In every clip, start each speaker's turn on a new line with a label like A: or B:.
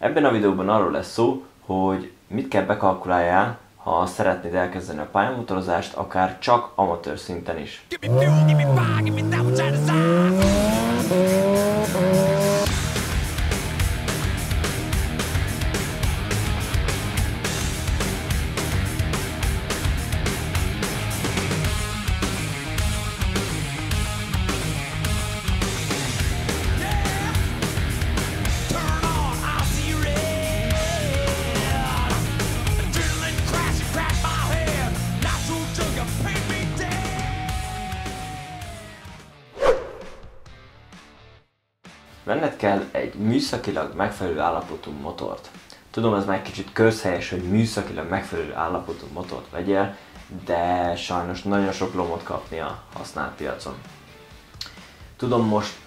A: Ebben a videóban arról lesz szó, hogy mit kell bekalkuláljál, ha szeretnéd elkezdeni a pályamotorozást, akár csak amatőr szinten is. Venned kell egy műszakilag megfelelő állapotú motort. Tudom, ez már egy kicsit közhelyes, hogy műszakilag megfelelő állapotú motort vegyél, de sajnos nagyon sok lomot kapni a használt piacon. Tudom, most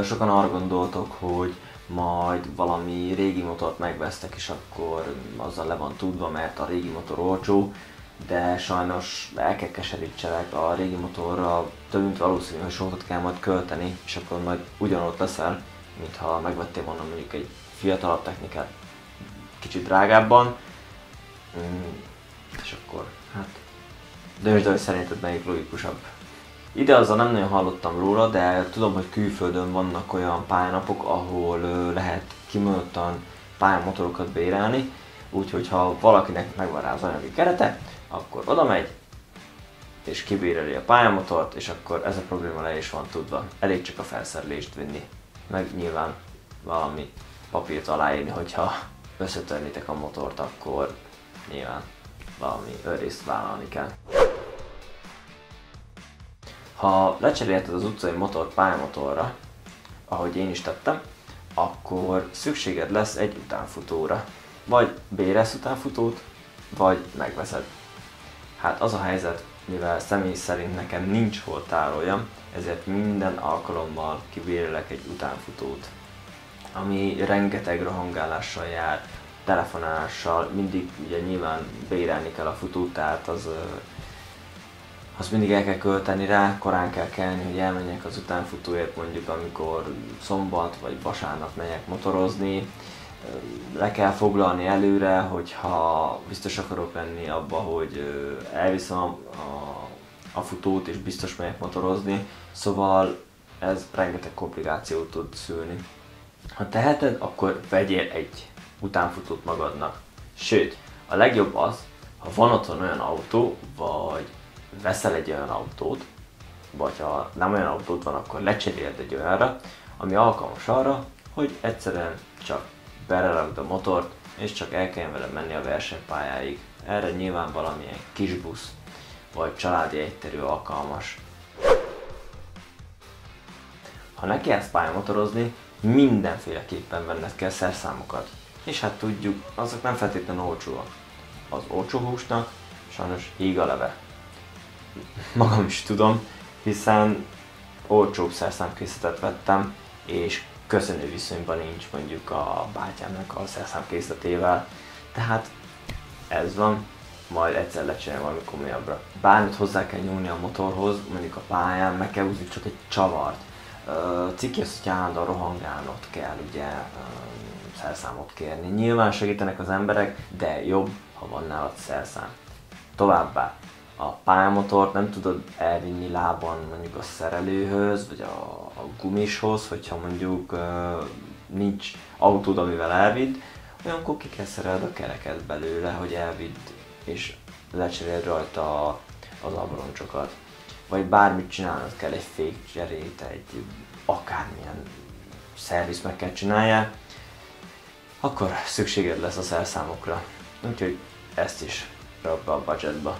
A: sokan arra gondoltok, hogy majd valami régi motort megvesztek, és akkor azzal le van tudva, mert a régi motor olcsó, de sajnos el kell keserítselek, a régi motorra több mint valószínű, hogy sokat kell majd költeni, és akkor majd ugyanott leszel, mintha megvettél volna mondjuk egy fiatalabb technikát kicsit drágábban, és akkor hát döntsd el, hogy szerinted melyik logikusabb. Ide azzal nem nagyon hallottam róla, de tudom, hogy külföldön vannak olyan pályanapok, ahol lehet kimondottan pályamotorokat bérelni, úgyhogy ha valakinek megvan rá az anyagi kerete, akkor oda megy, és kibéreli a pályamotort, és akkor ez a probléma le is van tudva. Elég csak a felszerelést vinni, meg nyilván valami papírt aláírni, hogyha összetörnétek a motort, akkor nyilván valami önrészt vállalni kell. Ha lecserélted az utcai motort pályamotorra, ahogy én is tettem, akkor szükséged lesz egy utánfutóra. Vagy bérelsz utánfutót, vagy megveszed. Hát az a helyzet, mivel személy szerint nekem nincs hol tároljam, ezért minden alkalommal kibérelek egy utánfutót, ami rengeteg rohangálással jár, telefonálással, mindig ugye nyilván bérelni kell a futót, tehát azt mindig el kell költeni rá, korán kell kelni, hogy elmenjek az utánfutóért, mondjuk amikor szombat vagy vasárnap megyek motorozni. Le kell foglalni előre, hogyha biztos akarok lenni abba, hogy elviszem a futót és biztos megyek motorozni, szóval ez rengeteg komplikációt tud szülni. Ha teheted, akkor vegyél egy utánfutót magadnak. Sőt, a legjobb az, ha van otthon olyan autó, vagy veszel egy olyan autót, vagy ha nem olyan autót van, akkor lecseréld egy olyanra, ami alkalmas arra, hogy egyszerűen csak belerakd a motort, és csak el kell vele menni a versenypályáig. Erre nyilván valamilyen kis busz, vagy családi egyterű alkalmas. Ha nekiállsz pályamotorozni, mindenféleképpen venned kell szerszámokat. És hát tudjuk, azok nem feltétlenül olcsóak. Az olcsó húsnak sajnos híg a leve. Magam is tudom, hiszen olcsóbb szerszámkészletet vettem, és köszönő viszonyban nincs mondjuk a bátyámnak a szerszámkészletével. Tehát ez van, majd egyszer lecserélem valami komolyabbra. Bármit hozzá kell nyúlni a motorhoz, mondjuk a pályán, meg kell húzni csak egy csavart. Ciki az, hogy állandóan rohangálnod kell ugye szerszámot kérni. Nyilván segítenek az emberek, de jobb, ha van nálad szerszám. Továbbá, a pályamotort nem tudod elvinni lábon mondjuk a szerelőhöz, vagy a gumishoz, hogyha mondjuk nincs autód, amivel elvidd, olyankor ki kell szereled a kereket belőle, hogy elvidd és lecseréld rajta az abroncsokat. Vagy bármit csinálnod kell, egy fékcserét, egy akármilyen szervizt meg kell csináljál, akkor szükséged lesz a szerszámokra. Úgyhogy ezt is rakd be a budgetba.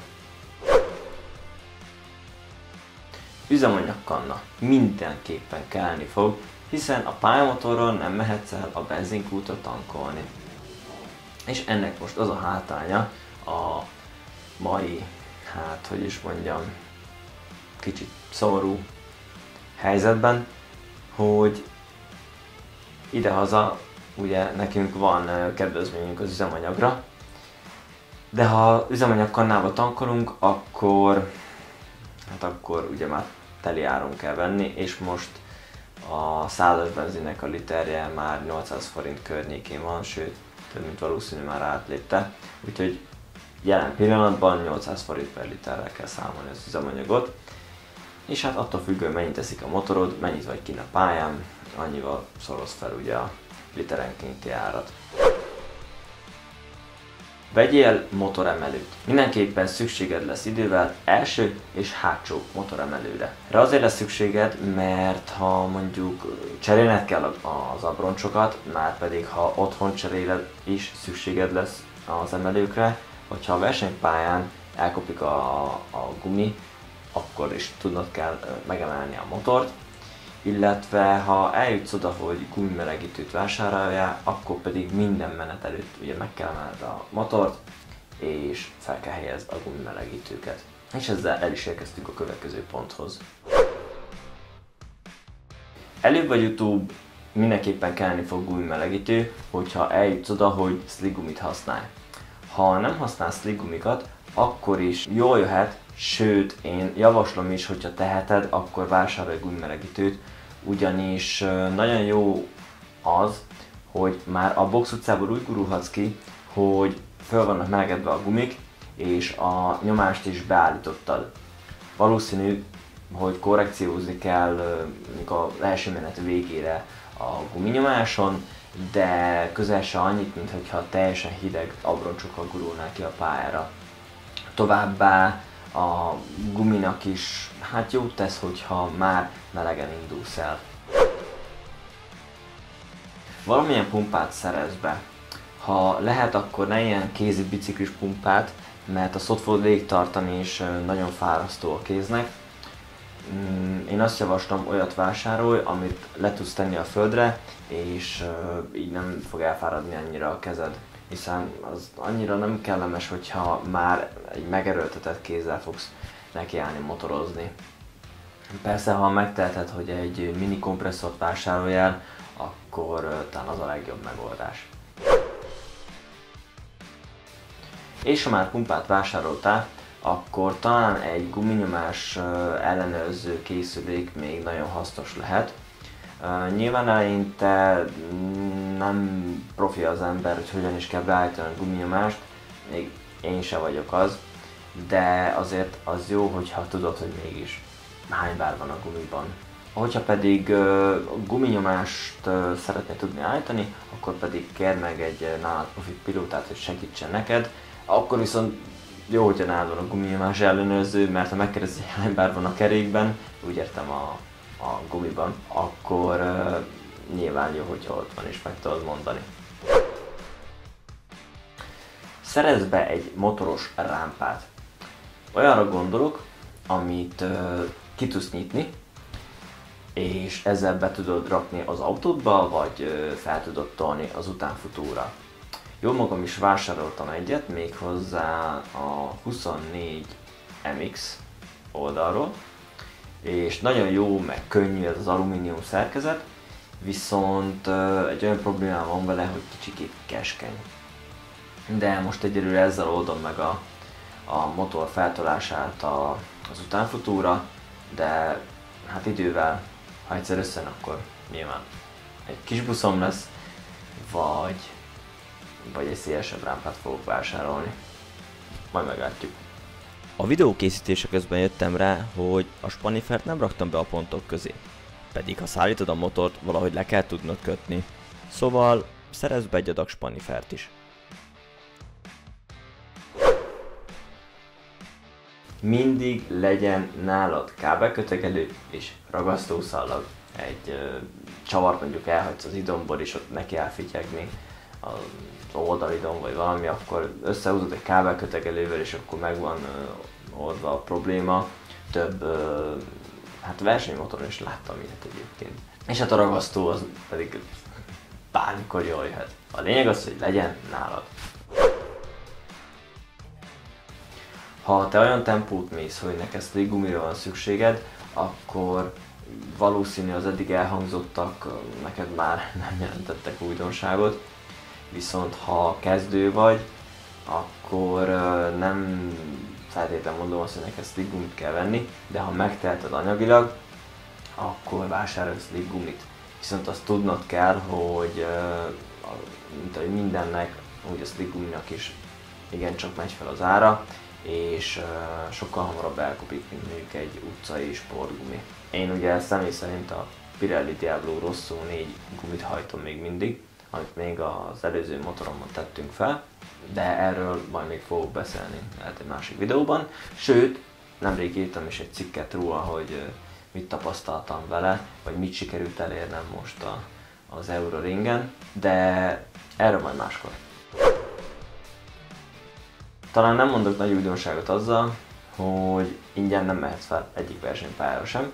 A: Üzemanyagkanna mindenképpen kellni fog, hiszen a pályamotorral nem mehetsz el a benzinkútra tankolni. És ennek most az a hátránya a mai, hát hogy is mondjam, kicsit szomorú helyzetben, hogy idehaza ugye nekünk van kedvezményünk az üzemanyagra, de ha üzemanyagkannába tankolunk, akkor ugye már teli áron kell venni, és most A százas benzinnek a literje már 800 forint környékén van, sőt, több mint valószínű már átlépte. Úgyhogy jelen pillanatban 800 forint per literrel kell számolni az üzemanyagot. És hát attól függően mennyit teszik a motorod, mennyit vagy kint a pályán, annyival szoroz fel ugye a literenkénti árat. Vegyél motoremelőt. Mindenképpen szükséged lesz idővel első és hátsó motoremelőre. Erre azért lesz szükséged, mert ha mondjuk cserélned kell az abroncsokat, már pedig ha otthon cseréled is szükséged lesz az emelőkre, hogyha a versenypályán elkopik a gumi, akkor is tudnod kell megemelni a motort, illetve ha eljutsz oda, hogy gumimelegítőt vásároljál, akkor pedig minden menet előtt ugye meg kell emelned a motort, és fel kell helyezd a gumimelegítőket. És ezzel el is érkeztünk a következő ponthoz. Előbb vagy utóbb mindenképpen kelleni fog gumimelegítő, hogyha eljutsz oda, hogy slick gumit használj. Ha nem használsz slick gumikat, akkor is jól jöhet, sőt én javaslom is, hogyha teheted, akkor vásárolj gumimelegítőt, ugyanis nagyon jó az, hogy már a box utcából úgy gurulhatsz ki, hogy föl vannak melegedve a gumik, és a nyomást is beállítottad. Valószínű, hogy korrekciózni kell az első menet végére a guminyomáson, de közel se annyit, mintha teljesen hideg abroncsokkal gurulnál ki a pályára. Továbbá a guminak is hát jót tesz, hogyha már melegen indulsz el. Valamilyen pumpát szerezz be. Ha lehet, akkor ne ilyen kézi biciklis pumpát, mert azt ott fogod végig tartani, és nagyon fárasztó a kéznek. Én azt javaslom, olyat vásárolj, amit le tudsz tenni a földre, és így nem fog elfáradni annyira a kezed. Hiszen az annyira nem kellemes, hogyha már egy megerőltetett kézzel fogsz nekiállni motorozni. Persze, ha megteheted, hogy egy mini kompresszort vásároljál, akkor talán az a legjobb megoldás. És ha már pumpát vásároltál, akkor talán egy guminyomás ellenőrző készülék még nagyon hasznos lehet. Nyilván eleinte nem profi az ember, hogy hogyan is kell beállítani a guminyomást, még én se vagyok az, de azért az jó, hogyha tudod, hogy mégis hány bár van a gumiban. Hogyha pedig guminyomást szeretnél tudni állítani, akkor pedig kérd meg egy nálad profi pilótát, hogy segítsen neked. Akkor viszont jó, hogyha nálad van a guminyomás ellenőrző, mert ha megkérdezi, hogy hány bár van a kerékben, úgy értem a gumiban, akkor nyilván jó, hogyha ott van és meg tudod mondani. Szerezz be egy motoros rámpát. Olyanra gondolok, amit ki tudsz nyitni, és ezzel be tudod rakni az autódba, vagy fel tudod tolni az utánfutóra. Jó magam is vásároltam egyet, méghozzá a 24 MX oldalról, és nagyon jó, meg könnyű ez az alumínium szerkezet, viszont egy olyan problémám van vele, hogy kicsikét keskeny. De most egyelőre ezzel oldom meg a motor feltolását az utánfutóra, de hát idővel, ha egyszer összejön, akkor nyilván egy kis buszom lesz, vagy egy szélesebb rámpát fogok vásárolni. Majd meglátjuk.
B: A videó készítése közben jöttem rá, hogy a spanifert nem raktam be a pontok közé. Pedig ha szállítod a motort, valahogy le kell tudnod kötni. Szóval szerezz be egy adag spanifert is.
A: Mindig legyen nálad kábelkötegelő és ragasztószalag. Egy csavart mondjuk elhagysz az idomból, és ott neki elfityegni az oldalidom vagy valami, akkor összehúzod egy kábelkötegelővel, és akkor megvan oldva a probléma. Több hát versenymotoron is láttam ilyet egyébként. És hát a ragasztó az pedig bármikor jól jöhet. A lényeg az, hogy legyen nálad. Ha te olyan tempót mész, hogy neked slick gumira van szükséged, akkor valószínű az eddig elhangzottak neked már nem jelentettek újdonságot. Viszont ha kezdő vagy, akkor nem feltétlenül mondom azt, hogy neked slick gumit kell venni, de ha megteheted anyagilag, akkor vásárolj slick gumit. Viszont azt tudnod kell, hogy mint ahogy mindennek, úgy a slick guminak is igencsak megy fel az ára, és sokkal hamarabb elkopik, mint mondjuk egy utcai sportgumi. Én ugye személy szerint a Pirelli Diablo Rosso 4 gumit hajtom még mindig, amit még az előző motoromon tettünk fel, de erről majd még fogok beszélni lehet egy másik videóban. Sőt, nemrég írtam is egy cikket róla, hogy mit tapasztaltam vele, vagy mit sikerült elérnem most az Euroringen, de erről majd máskor. Talán nem mondok nagy újdonságot azzal, hogy ingyen nem mehetsz fel egyik versenypályára sem,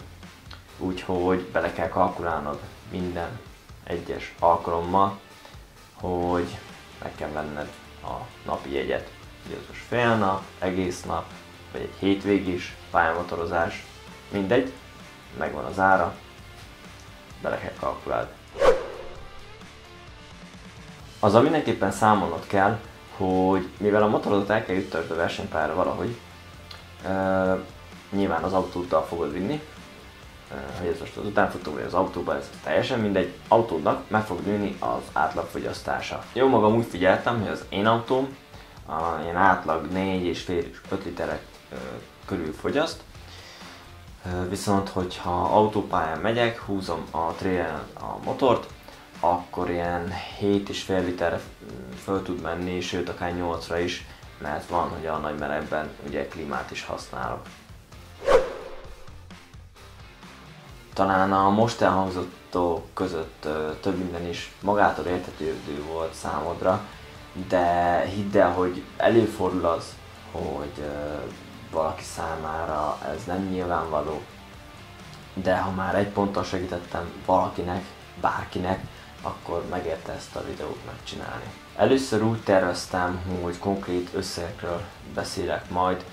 A: úgyhogy bele kell kalkulálnod minden egyes alkalommal, hogy meg kell venned a napi jegyet. Ugye az most fél nap, egész nap, vagy egy hétvégis pályamotorozás, mindegy, megvan az ára, bele kell kalkulálni. Azzal mindenképpen számolnod kell, hogy mivel a motorodat el kell juttasd a versenypályára valahogy, nyilván az autóddal fogod vinni, hogy ez most az utánfutó vagy az autóban, ez teljesen mindegy, autódnak meg fog nőni az átlagfogyasztása. Jó magam úgy figyeltem, hogy az én autóm ilyen átlag 4,5-5 literek körül fogyaszt, viszont hogyha autópályán megyek, húzom a trailen a motort, akkor ilyen 7,5 literre föl tud menni, sőt akár 8-ra is, mert van, hogy a nagy melegben ugye klímát is használok. Talán a most elhangzottok között több minden is magától értetődő volt számodra, de hidd el, hogy előfordul az, hogy valaki számára ez nem nyilvánvaló, de ha már egy ponttal segítettem valakinek, bárkinek, akkor megérte ezt a videót megcsinálni. Először úgy terveztem, hogy konkrét összegekről beszélek majd,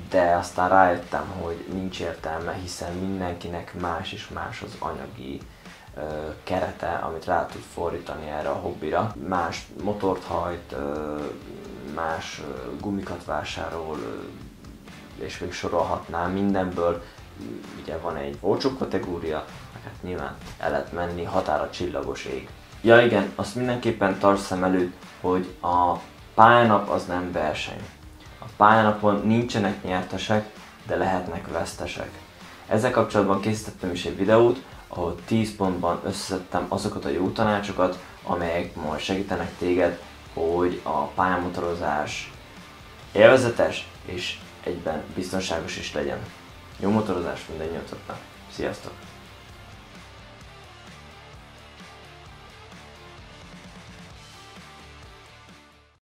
A: de aztán rájöttem, hogy nincs értelme, hiszen mindenkinek más és más az anyagi kerete, amit rá tud fordítani erre a hobbira. Más motort hajt, más gumikat vásárol, és még sorolhatnám mindenből. Ugye van egy olcsó kategória, hát nyilván el lehet menni határa csillagos ég. Ja igen, azt mindenképpen tarts szem előtt, hogy a pályanap az nem verseny. A pályanapon nincsenek nyertesek, de lehetnek vesztesek. Ezzel kapcsolatban készítettem is egy videót, ahol 10 pontban összeszedtem azokat a jó tanácsokat, amelyek majd segítenek téged, hogy a pályamotorozás élvezetes és egyben biztonságos is legyen. Jó motorozást minden nyugodtan! Sziasztok!